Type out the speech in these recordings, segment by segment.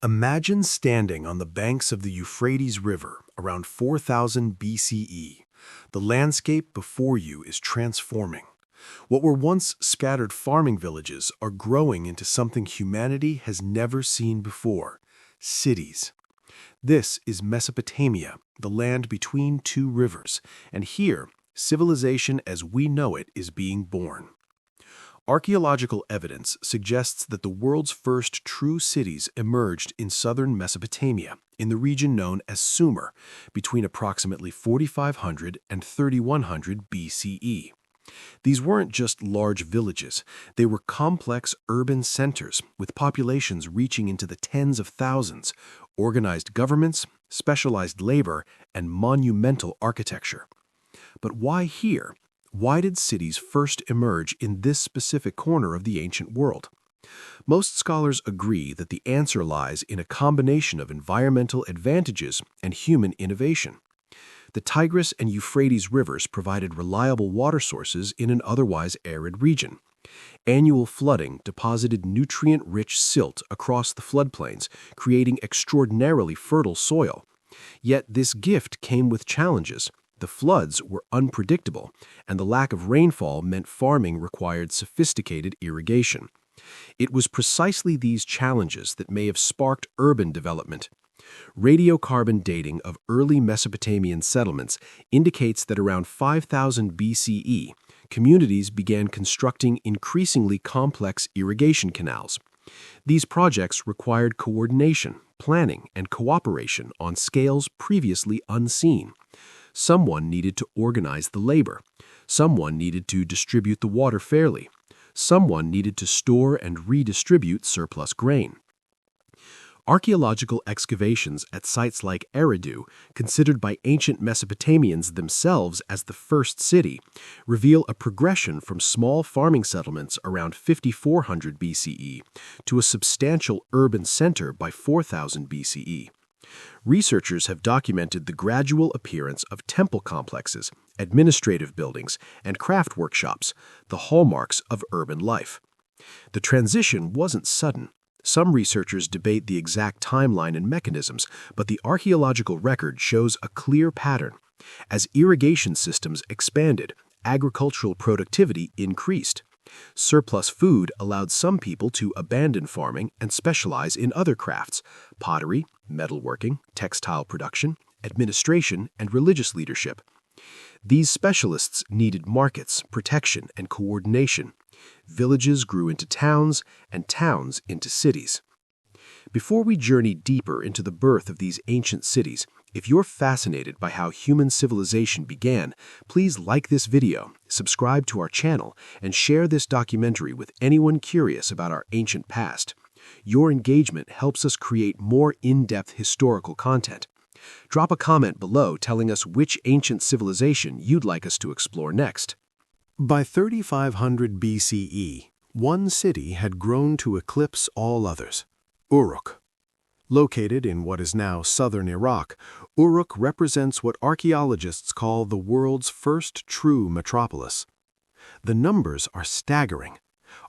Imagine standing on the banks of the Euphrates River around 4000 BCE. The landscape before you is transforming. What were once scattered farming villages are growing into something humanity has never seen before: cities. This is Mesopotamia, the land between two rivers, and here, civilization as we know it is being born. Archaeological evidence suggests that the world's first true cities emerged in southern Mesopotamia, in the region known as Sumer, between approximately 4500 and 3100 BCE. These weren't just large villages, they were complex urban centers with populations reaching into the tens of thousands, organized governments, specialized labor, and monumental architecture. But why here? Why did cities first emerge in this specific corner of the ancient world? Most scholars agree that the answer lies in a combination of environmental advantages and human innovation. The Tigris and Euphrates rivers provided reliable water sources in an otherwise arid region. Annual flooding deposited nutrient-rich silt across the floodplains, creating extraordinarily fertile soil. Yet this gift came with challenges. The floods were unpredictable, and the lack of rainfall meant farming required sophisticated irrigation. It was precisely these challenges that may have sparked urban development. Radiocarbon dating of early Mesopotamian settlements indicates that around 5000 BCE, communities began constructing increasingly complex irrigation canals. These projects required coordination, planning, and cooperation on scales previously unseen. Someone needed to organize the labor. Someone needed to distribute the water fairly. Someone needed to store and redistribute surplus grain. Archaeological excavations at sites like Eridu, considered by ancient Mesopotamians themselves as the first city, reveal a progression from small farming settlements around 5400 BCE to a substantial urban center by 4000 BCE. Researchers have documented the gradual appearance of temple complexes, administrative buildings, and craft workshops, the hallmarks of urban life. The transition wasn't sudden. Some researchers debate the exact timeline and mechanisms, but the archaeological record shows a clear pattern. As irrigation systems expanded, agricultural productivity increased. Surplus food allowed some people to abandon farming and specialize in other crafts: pottery, metalworking, textile production, administration, and religious leadership. These specialists needed markets, protection, and coordination. Villages grew into towns, and towns into cities. Before we journey deeper into the birth of these ancient cities, if you're fascinated by how human civilization began, please like this video, subscribe to our channel, and share this documentary with anyone curious about our ancient past. Your engagement helps us create more in-depth historical content. Drop a comment below telling us which ancient civilization you'd like us to explore next. By 3500 BCE, one city had grown to eclipse all others: Uruk. Located in what is now southern Iraq, Uruk represents what archaeologists call the world's first true metropolis. The numbers are staggering.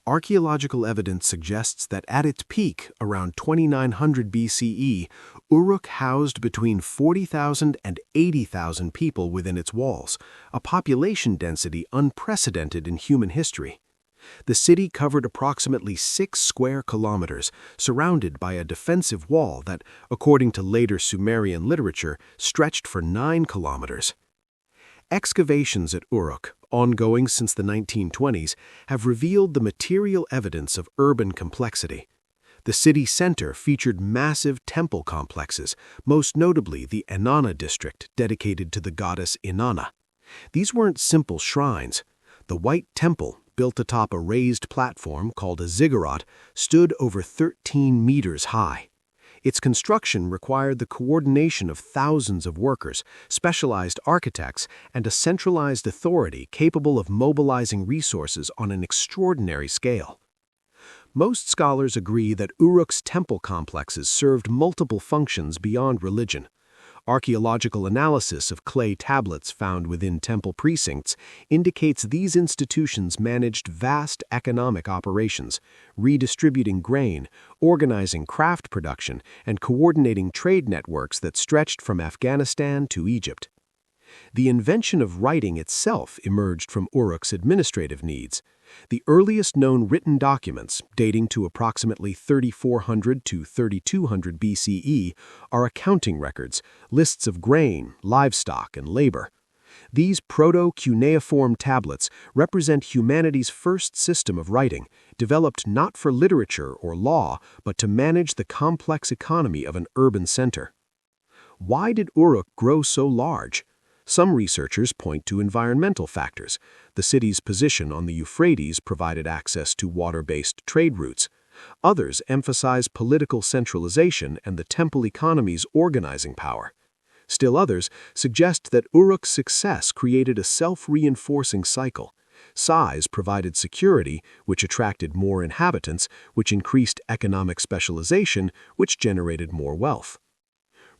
Archaeological evidence suggests that at its peak, around 2900 BCE, Uruk housed between 40,000 and 80,000 people within its walls, a population density unprecedented in human history. The city covered approximately 6 square kilometers, surrounded by a defensive wall that, according to later Sumerian literature, stretched for 9 kilometers. Excavations at Uruk, ongoing since the 1920s, have revealed the material evidence of urban complexity. The city center featured massive temple complexes, most notably the Inanna district dedicated to the goddess Inanna. These weren't simple shrines. The White Temple, built atop a raised platform called a ziggurat, stood over 13 meters high. Its construction required the coordination of thousands of workers, specialized architects, and a centralized authority capable of mobilizing resources on an extraordinary scale. Most scholars agree that Uruk's temple complexes served multiple functions beyond religion. Archaeological analysis of clay tablets found within temple precincts indicates these institutions managed vast economic operations, redistributing grain, organizing craft production, and coordinating trade networks that stretched from Afghanistan to Egypt. The invention of writing itself emerged from Uruk's administrative needs. The earliest known written documents, dating to approximately 3400 to 3200 BCE, are accounting records, lists of grain, livestock, and labor. These proto-cuneiform tablets represent humanity's first system of writing, developed not for literature or law, but to manage the complex economy of an urban center. Why did Uruk grow so large? Some researchers point to environmental factors. The city's position on the Euphrates provided access to water-based trade routes. Others emphasize political centralization and the temple economy's organizing power. Still others suggest that Uruk's success created a self-reinforcing cycle. Size provided security, which attracted more inhabitants, which increased economic specialization, which generated more wealth.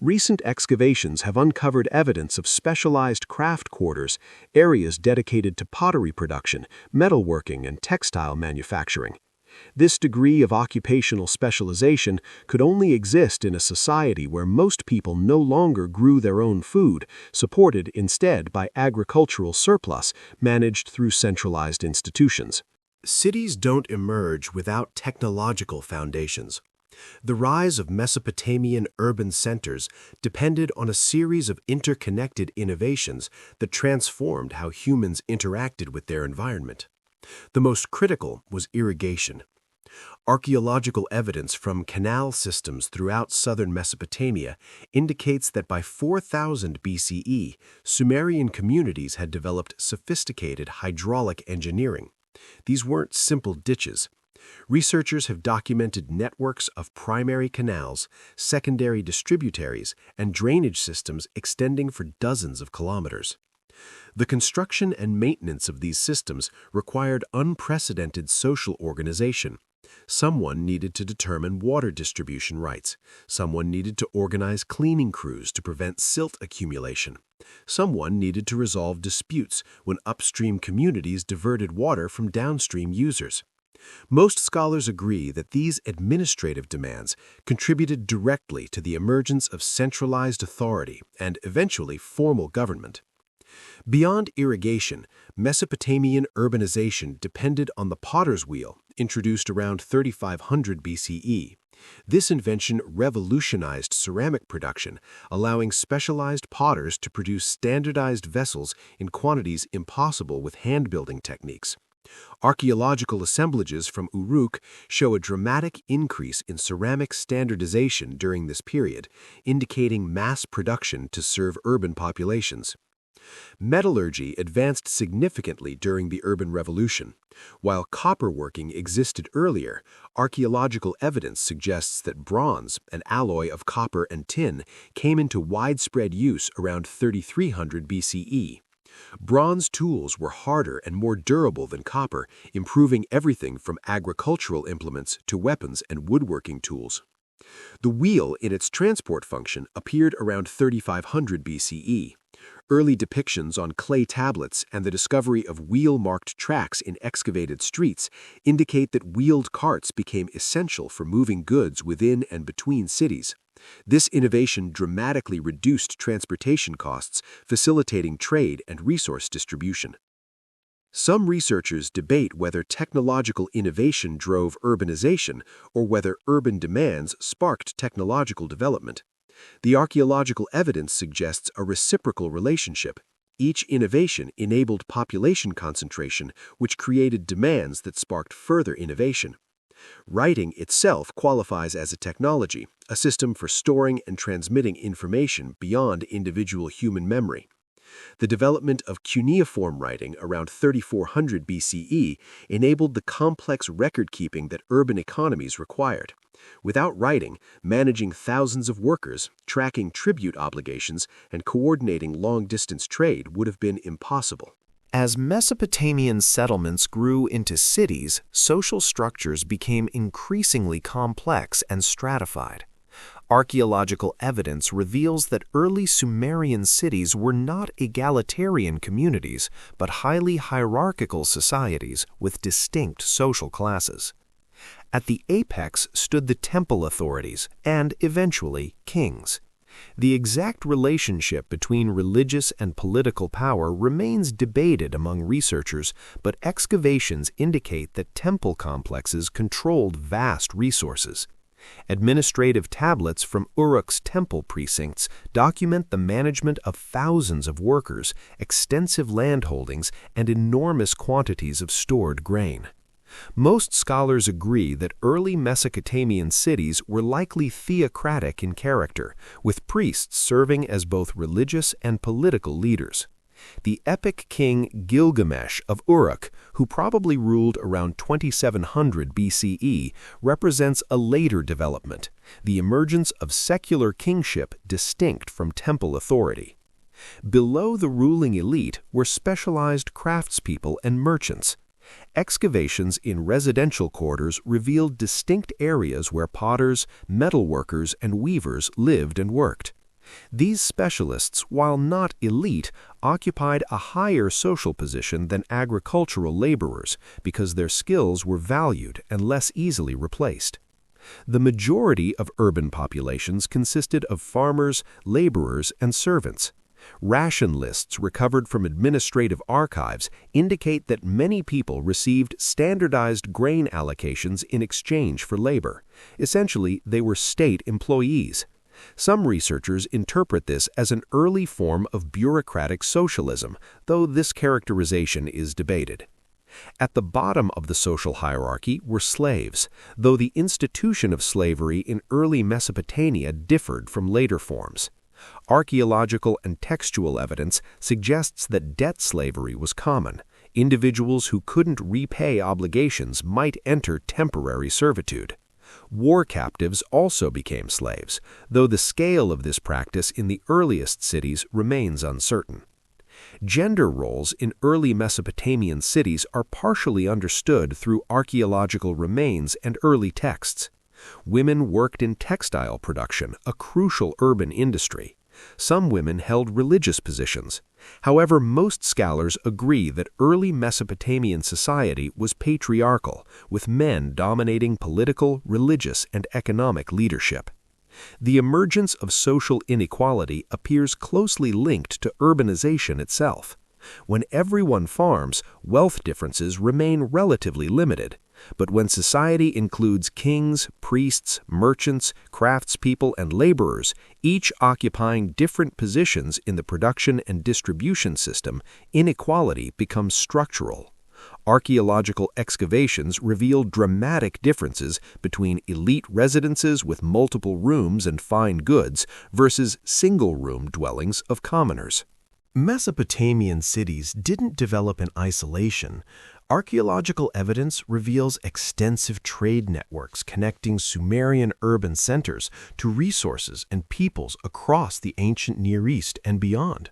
Recent excavations have uncovered evidence of specialized craft quarters, areas dedicated to pottery production, metalworking, and textile manufacturing. This degree of occupational specialization could only exist in a society where most people no longer grew their own food, supported instead by agricultural surplus managed through centralized institutions. Cities don't emerge without technological foundations. The rise of Mesopotamian urban centers depended on a series of interconnected innovations that transformed how humans interacted with their environment. The most critical was irrigation. Archaeological evidence from canal systems throughout southern Mesopotamia indicates that by 4000 BCE, Sumerian communities had developed sophisticated hydraulic engineering. These weren't simple ditches. Researchers have documented networks of primary canals, secondary distributaries, and drainage systems extending for dozens of kilometers. The construction and maintenance of these systems required unprecedented social organization. Someone needed to determine water distribution rights. Someone needed to organize cleaning crews to prevent silt accumulation. Someone needed to resolve disputes when upstream communities diverted water from downstream users. Most scholars agree that these administrative demands contributed directly to the emergence of centralized authority and eventually formal government. Beyond irrigation, Mesopotamian urbanization depended on the potter's wheel, introduced around 3500 BCE. This invention revolutionized ceramic production, allowing specialized potters to produce standardized vessels in quantities impossible with hand-building techniques. Archaeological assemblages from Uruk show a dramatic increase in ceramic standardization during this period, indicating mass production to serve urban populations. Metallurgy advanced significantly during the urban revolution. While copper working existed earlier, archaeological evidence suggests that bronze, an alloy of copper and tin, came into widespread use around 3300 BCE. Bronze tools were harder and more durable than copper, improving everything from agricultural implements to weapons and woodworking tools. The wheel in its transport function appeared around 3500 BCE. Early depictions on clay tablets and the discovery of wheel-marked tracks in excavated streets indicate that wheeled carts became essential for moving goods within and between cities. This innovation dramatically reduced transportation costs, facilitating trade and resource distribution. Some researchers debate whether technological innovation drove urbanization or whether urban demands sparked technological development. The archaeological evidence suggests a reciprocal relationship. Each innovation enabled population concentration, which created demands that sparked further innovation. Writing itself qualifies as a technology, a system for storing and transmitting information beyond individual human memory. The development of cuneiform writing around 3400 BCE enabled the complex record-keeping that urban economies required. Without writing, managing thousands of workers, tracking tribute obligations, and coordinating long-distance trade would have been impossible. As Mesopotamian settlements grew into cities, social structures became increasingly complex and stratified. Archaeological evidence reveals that early Sumerian cities were not egalitarian communities, but highly hierarchical societies with distinct social classes. At the apex stood the temple authorities and, eventually, kings. The exact relationship between religious and political power remains debated among researchers, but excavations indicate that temple complexes controlled vast resources. Administrative tablets from Uruk's temple precincts document the management of thousands of workers, extensive landholdings, and enormous quantities of stored grain. Most scholars agree that early Mesopotamian cities were likely theocratic in character, with priests serving as both religious and political leaders. The epic king Gilgamesh of Uruk, who probably ruled around 2700 BCE, represents a later development, the emergence of secular kingship distinct from temple authority. Below the ruling elite were specialized craftspeople and merchants. Excavations in residential quarters revealed distinct areas where potters, metalworkers, and weavers lived and worked. These specialists, while not elite, occupied a higher social position than agricultural laborers because their skills were valued and less easily replaced. The majority of urban populations consisted of farmers, laborers, and servants. Ration lists recovered from administrative archives indicate that many people received standardized grain allocations in exchange for labor. Essentially, they were state employees. Some researchers interpret this as an early form of bureaucratic socialism, though this characterization is debated. At the bottom of the social hierarchy were slaves, though the institution of slavery in early Mesopotamia differed from later forms. Archaeological and textual evidence suggests that debt slavery was common. Individuals who couldn't repay obligations might enter temporary servitude. War captives also became slaves, though the scale of this practice in the earliest cities remains uncertain. Gender roles in early Mesopotamian cities are partially understood through archaeological remains and early texts. Women worked in textile production, a crucial urban industry. Some women held religious positions. However, most scholars agree that early Mesopotamian society was patriarchal, with men dominating political, religious, and economic leadership. The emergence of social inequality appears closely linked to urbanization itself. When everyone farms, wealth differences remain relatively limited. But when society includes kings, priests, merchants, craftspeople, and laborers, each occupying different positions in the production and distribution system, inequality becomes structural. Archaeological excavations reveal dramatic differences between elite residences with multiple rooms and fine goods versus single-room dwellings of commoners. Mesopotamian cities didn't develop in isolation. Archaeological evidence reveals extensive trade networks connecting Sumerian urban centers to resources and peoples across the ancient Near East and beyond.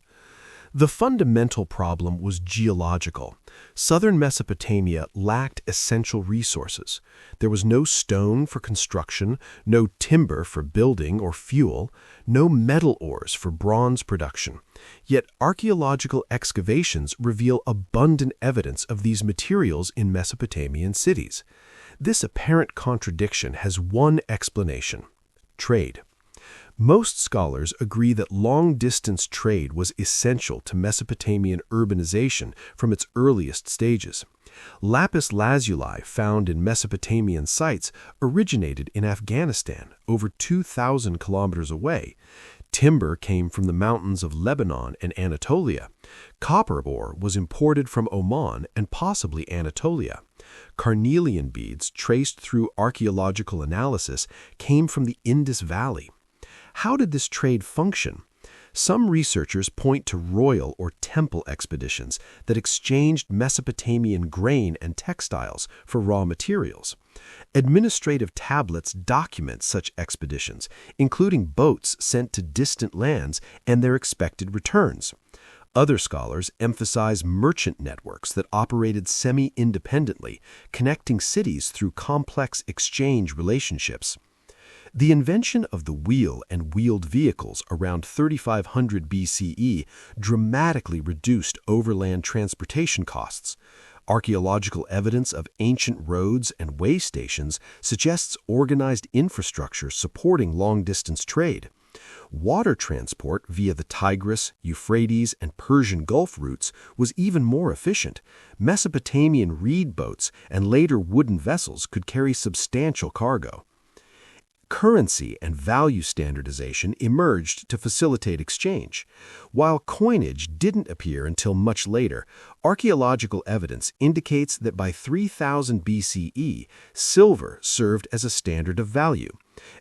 The fundamental problem was geological. Southern Mesopotamia lacked essential resources. There was no stone for construction, no timber for building or fuel, no metal ores for bronze production. Yet archaeological excavations reveal abundant evidence of these materials in Mesopotamian cities. This apparent contradiction has one explanation: trade. Most scholars agree that long-distance trade was essential to Mesopotamian urbanization from its earliest stages. Lapis lazuli found in Mesopotamian sites originated in Afghanistan, over 2,000 kilometers away. Timber came from the mountains of Lebanon and Anatolia. Copper ore was imported from Oman and possibly Anatolia. Carnelian beads, traced through archaeological analysis, came from the Indus Valley. How did this trade function? Some researchers point to royal or temple expeditions that exchanged Mesopotamian grain and textiles for raw materials. Administrative tablets document such expeditions, including boats sent to distant lands and their expected returns. Other scholars emphasize merchant networks that operated semi-independently, connecting cities through complex exchange relationships. The invention of the wheel and wheeled vehicles around 3500 BCE dramatically reduced overland transportation costs. Archaeological evidence of ancient roads and way stations suggests organized infrastructure supporting long-distance trade. Water transport via the Tigris, Euphrates, and Persian Gulf routes was even more efficient. Mesopotamian reed boats and later wooden vessels could carry substantial cargo. Currency and value standardization emerged to facilitate exchange. While coinage didn't appear until much later, archaeological evidence indicates that by 3000 BCE, silver served as a standard of value.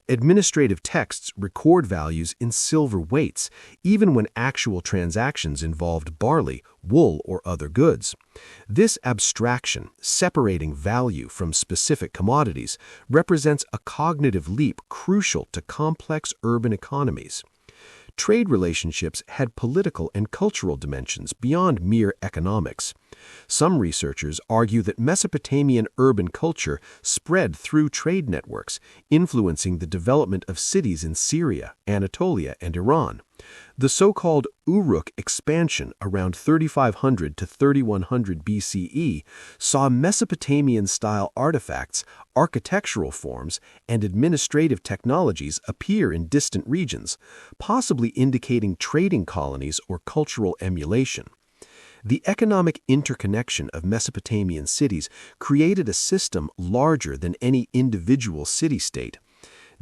Administrative texts record values in silver weights, even when actual transactions involved barley, wool, or other goods. This abstraction, separating value from specific commodities, represents a cognitive leap crucial to complex urban economies. Trade relationships had political and cultural dimensions beyond mere economics. Some researchers argue that Mesopotamian urban culture spread through trade networks, influencing the development of cities in Syria, Anatolia, and Iran. The so-called Uruk expansion around 3500 to 3100 BCE saw Mesopotamian-style artifacts, architectural forms, and administrative technologies appear in distant regions, possibly indicating trading colonies or cultural emulation. The economic interconnection of Mesopotamian cities created a system larger than any individual city-state.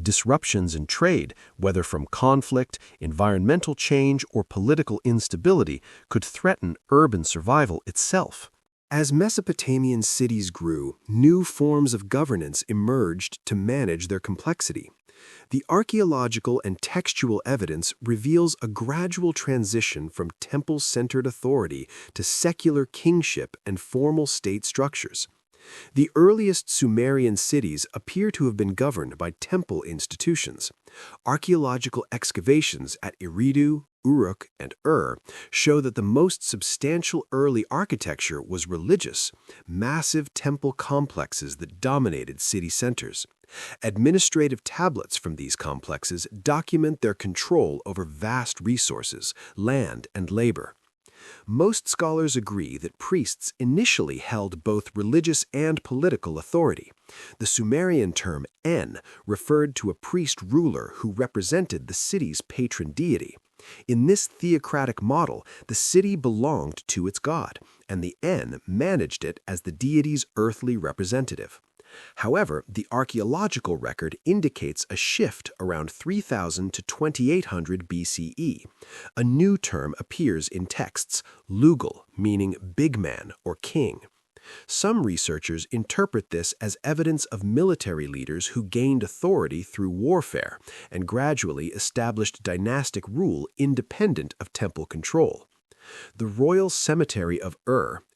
Disruptions in trade, whether from conflict, environmental change, or political instability, could threaten urban survival itself. As Mesopotamian cities grew, new forms of governance emerged to manage their complexity. The archaeological and textual evidence reveals a gradual transition from temple-centered authority to secular kingship and formal state structures. The earliest Sumerian cities appear to have been governed by temple institutions. Archaeological excavations at Eridu, Uruk, and show that the most substantial early architecture was religious, massive temple complexes that dominated city centers. Administrative tablets from these complexes document their control over vast resources, land, and labor. Most scholars agree that priests initially held both religious and political authority. The Sumerian term En referred to a priest-ruler who represented the city's patron deity. In this theocratic model, the city belonged to its god, and the En managed it as the deity's earthly representative. However, the archaeological record indicates a shift around 3000 to 2800 BCE. A new term appears in texts, lugal, meaning big man or king. Some researchers interpret this as evidence of military leaders who gained authority through warfare and gradually established dynastic rule independent of temple control. The royal cemetery of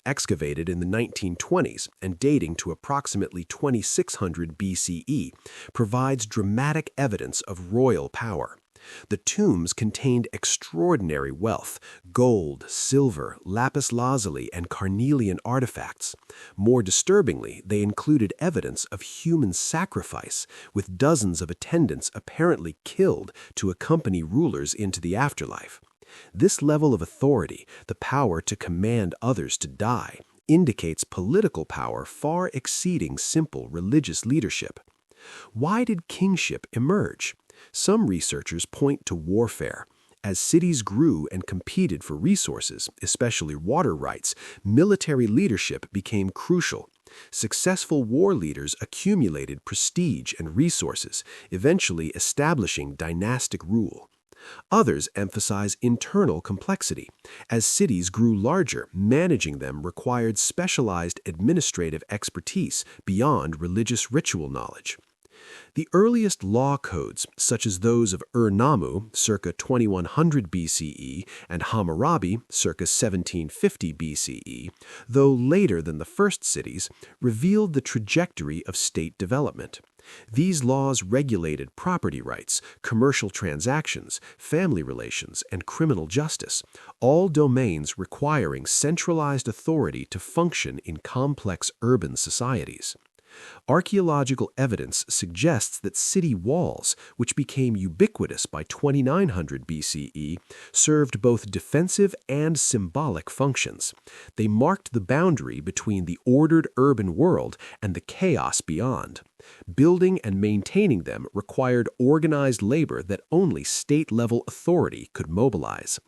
excavated in the 1920s and dating to approximately 2600 BCE, provides dramatic evidence of royal power. The tombs contained extraordinary wealth: gold, silver, lapis lazuli, and carnelian artifacts. More disturbingly, they included evidence of human sacrifice, with dozens of attendants apparently killed to accompany rulers into the afterlife. This level of authority, the power to command others to die, indicates political power far exceeding simple religious leadership. Why did kingship emerge? Some researchers point to warfare. As cities grew and competed for resources, especially water rights, military leadership became crucial. Successful war leaders accumulated prestige and resources, eventually establishing dynastic rule. Others emphasize internal complexity. As cities grew larger, managing them required specialized administrative expertise beyond religious ritual knowledge. The earliest law codes, such as those of Ur-Nammu, circa 2100 BCE, and Hammurabi, circa 1750 BCE, though later than the first cities, revealed the trajectory of state development. These laws regulated property rights, commercial transactions, family relations, and criminal justice, all domains requiring centralized authority to function in complex urban societies. Archaeological evidence suggests that city walls, which became ubiquitous by 2900 BCE, served both defensive and symbolic functions. They marked the boundary between the ordered urban world and the chaos beyond. Building and maintaining them required organized labor that only state-level authority could mobilize.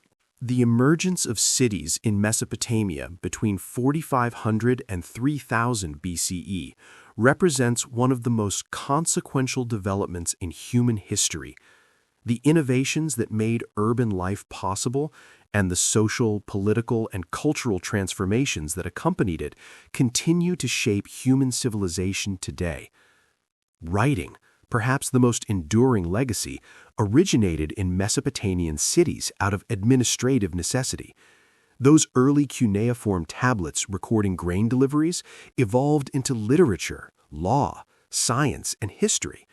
The emergence of cities in Mesopotamia between 4500 and 3000 BCE represents one of the most consequential developments in human history. The innovations that made urban life possible and the social, political, and cultural transformations that accompanied it continue to shape human civilization today. Writing, perhaps the most enduring legacy, originated in Mesopotamian cities out of administrative necessity. Those early cuneiform tablets recording grain deliveries evolved into literature, law, science, and history.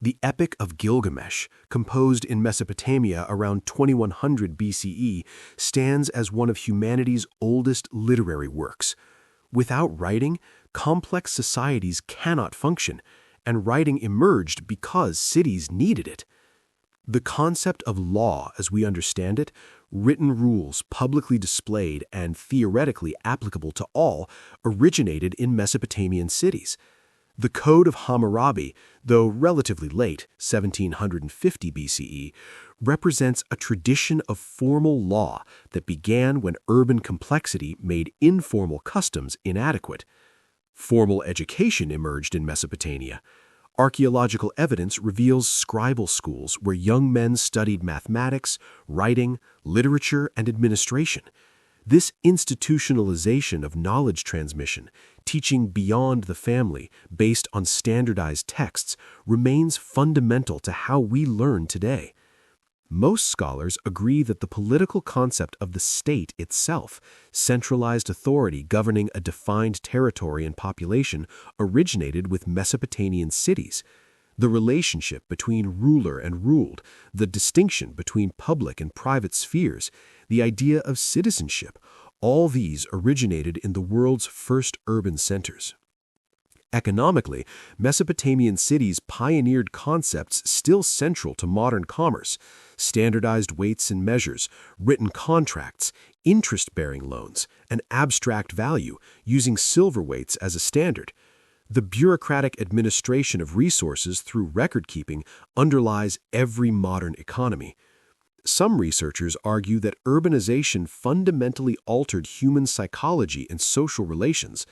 The Epic of Gilgamesh, composed in Mesopotamia around 2100 BCE, stands as one of humanity's oldest literary works. Without writing, complex societies cannot function, and writing emerged because cities needed it. The concept of law, as we understand it, written rules publicly displayed and theoretically applicable to all, originated in Mesopotamian cities. The Code of Hammurabi, though relatively late, 1750 BCE, represents a tradition of formal law that began when urban complexity made informal customs inadequate. Formal education emerged in Mesopotamia. Archaeological evidence reveals scribal schools where young men studied mathematics, writing, literature, and administration. This institutionalization of knowledge transmission, teaching beyond the family based on standardized texts, remains fundamental to how we learn today. Most scholars agree that the political concept of the state itself, centralized authority governing a defined territory and population, originated with Mesopotamian cities. The relationship between ruler and ruled, the distinction between public and private spheres, the idea of citizenship, all these originated in the world's first urban centers. Economically, Mesopotamian cities pioneered concepts still central to modern commerce: standardized weights and measures, written contracts, interest-bearing loans, and abstract value, using silver weights as a standard. The bureaucratic administration of resources through record-keeping underlies every modern economy. Some researchers argue that urbanization fundamentally altered human psychology and social relations.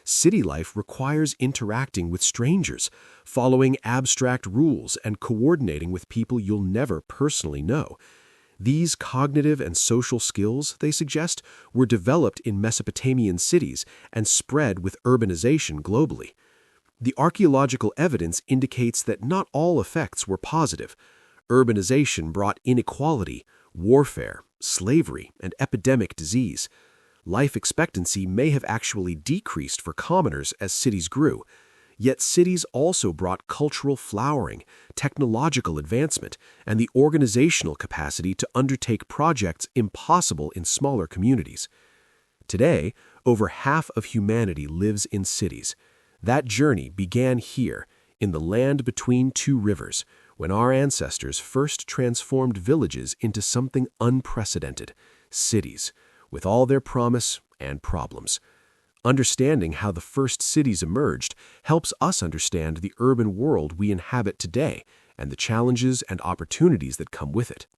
City life requires interacting with strangers, following abstract rules, and coordinating with people you'll never personally know. These cognitive and social skills, they suggest, were developed in Mesopotamian cities and spread with urbanization globally. The archaeological evidence indicates that not all effects were positive. Urbanization brought inequality, warfare, slavery, and epidemic disease. Life expectancy may have actually decreased for commoners as cities grew. Yet cities also brought cultural flowering, technological advancement, and the organizational capacity to undertake projects impossible in smaller communities. Today, over half of humanity lives in cities. That journey began here, in the land between two rivers, when our ancestors first transformed villages into something unprecedented: cities, with all their promise and problems. Understanding how the first cities emerged helps us understand the urban world we inhabit today and the challenges and opportunities that come with it.